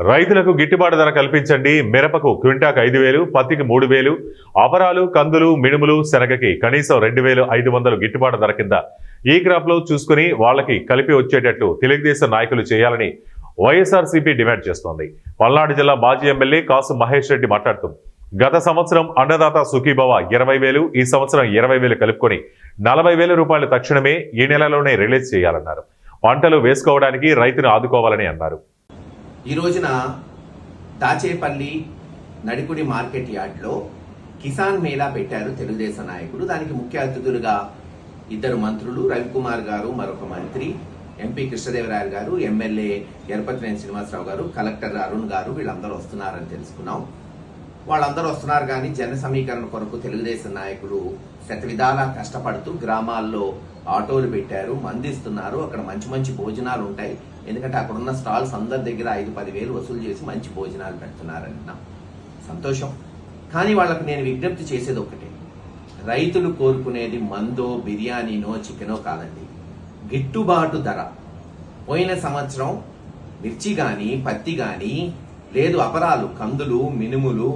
రైతులకు గిట్టుబాటు ధర కల్పించండి. మిరపకు క్వింటాకు 5,000, పత్తికి 3,000, అపరాలు, కందులు, మినుములు, శనగకి కనీసం 2,500 గిట్టుబాటు ధర కింద ఈ క్రాప్ లో చూసుకుని వాళ్ళకి కలిపి వచ్చేటట్లు తెలుగుదేశం నాయకులు చేయాలని వైఎస్ఆర్సీపీ డిమాండ్ చేస్తోంది. పల్నాడు జిల్లా మాజీ ఎమ్మెల్యే కాసు మహేష్ రెడ్డి మాట్లాడుతూ గత సంవత్సరం అన్నదాత సుఖీభవ 20,000, ఈ సంవత్సరం 20,000 కలుపుకొని 40,000 రూపాయలు తక్షణమే ఈ నెలలోనే రిలీజ్ చేయాలన్నారు. పంటలు వేసుకోవడానికి రైతును ఆదుకోవాలని అన్నారు. ఈ రోజున దాచేపల్లి నడికుడి మార్కెట్ యార్డ్లో కిసాన్ మేళా పెట్టారు తెలుగుదేశం నాయకులు. దానికి ముఖ్య అతిథులుగా 2 మంత్రులు, రవికుమార్ గారు మరొక మంత్రి, ఎంపీ కృష్ణదేవరాయలు గారు, ఎమ్మెల్యే ఎరపతినేని శ్రీనివాసరావు గారు, కలెక్టర్ అరుణ్ గారు వీళ్ళందరూ వస్తున్నారని తెలుసుకున్నాం. వాళ్ళందరూ వస్తున్నారు కానీ జన సమీకరణ కొరకు తెలుగుదేశం నాయకులు శతవిధాలా కష్టపడుతూ గ్రామాల్లో ఆటోలు పెట్టారు, మందిస్తున్నారు. అక్కడ మంచి మంచి భోజనాలు ఉంటాయి. ఎందుకంటే అక్కడున్న స్టాల్స్ అందరి దగ్గర 5-10 వేలు వసూలు చేసి మంచి భోజనాలు పెడుతున్నారన్న సంతోషం. కానీ వాళ్ళకు నేను విజ్ఞప్తి చేసేది ఒకటే, రైతులు కోరుకునేది మందో, బిర్యానీనో, చికెనో కాదండి, గిట్టుబాటు ధర. పోయిన సంవత్సరం మిర్చి కానీ, పత్తి కానీ, లేదు అపరాలు, కందులు, మినుములు,